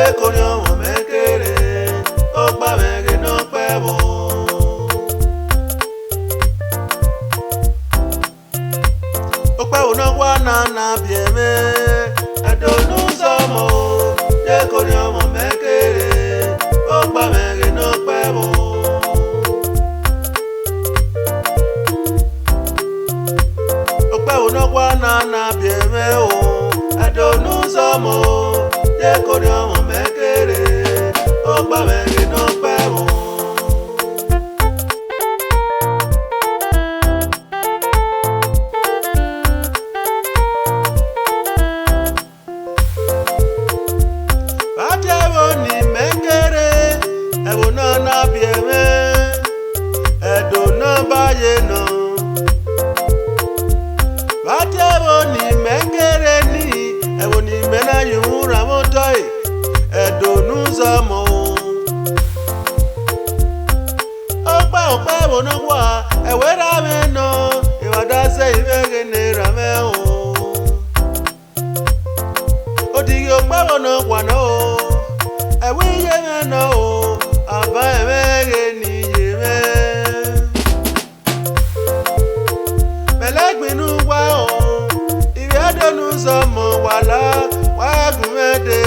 Jekorio mekere, ogba mege no pebo. Ogba una wana na bieme, adonu somo. Jekorio mekere, ogba mege no pebo. Ogba una wana na bieme o, adonu somo. Jekorio mekere, ogba mege no pebo. Batewo ni mekere, ewo na na bieme, edo na baye no. Batewo ni mekere ni, ewo ni mena yura motoi, edo nuzomo. Ogba ewo no kwa, ewe rame no, iwadase ibege ne rame o. Odigi ogba ewo no kwa no, ewe yeme no, aba emege ni yeme. Belegbinu wa o, iwe edo nuzomo wala, wagumede.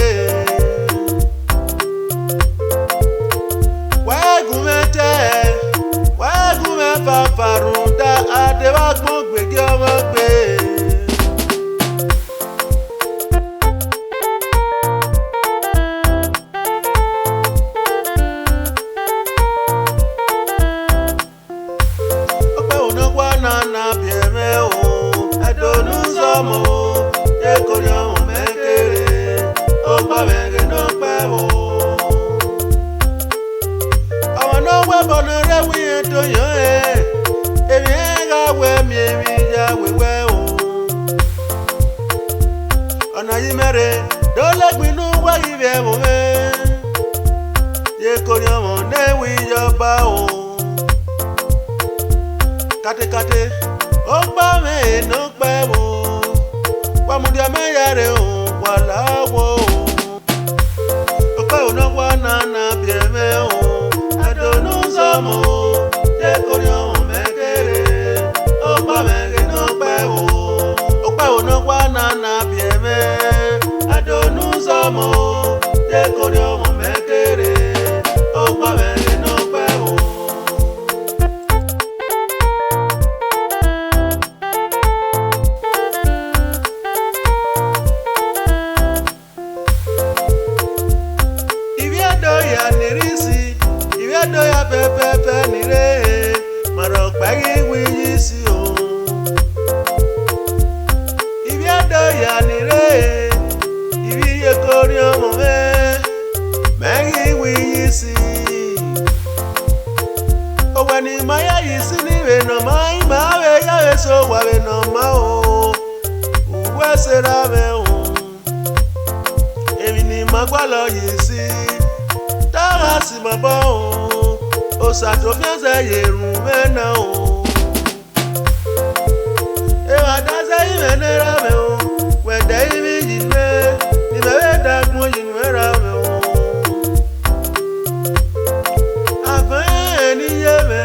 Fafaruda adewagbon gbege ọmọ gbe. Ọpẹ́ onagwa na bieme o, adonu zomo, Jekorio mekere, ogba mege no pebo. Àwọn náà wẹ́bọ̀ náà rẹ́wí ètò yàn ẹ́. Èmi ẹ̀ka wẹ́ mi èmi ya wẹ́wẹ́ o. Ọ̀nà yìí mẹ́rẹ̀ dọ́lẹ́gbinú wáyé bẹ́ẹ̀ mọ̀ mẹ́. Jekorio nẹ́wì yọba o. Kàtẹ́kàtẹ́ ó gbá mi iná pẹ́ mọ́. Wàmúdìá mẹ́yà rẹ̀ o wà láwọ̀ o. Ọpẹ́ ònà wà nánà bìẹ́ mẹ́ o. Adonu zomo, Jekorio mekere, ogba mege no pebo. Ogba ono kwa na bieme. Adonu zomo, Jekorio mekere, ogba mege no pebo. Iviedo ya nirisi. Iwedo ya pepepe nire, marokpagi wiyisi o. Iwedo ya nire, iwi Jekorio me, megi wiyisi. Owani maya yisi niwe no mai mawe yawe so wawe no mao. Uwe serame o. Emi ni magwalo yisi. Si baba o, osatofianze yerun mena o. Ewa daze imenera me o, wede imi yinme, nimewe dagun yinwera me o. Afen ni yeme,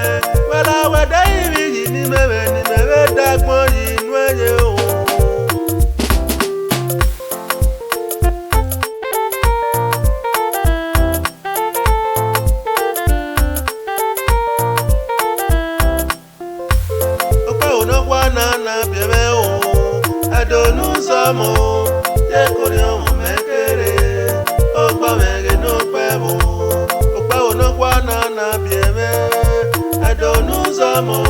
wela wede imi yinime, nimewe dagun yinwenye o. Na bieme o, adonu zomo, Jekorio mekere, ogba mege no pebo. Ogba onagwa na bieme, adonu zomo,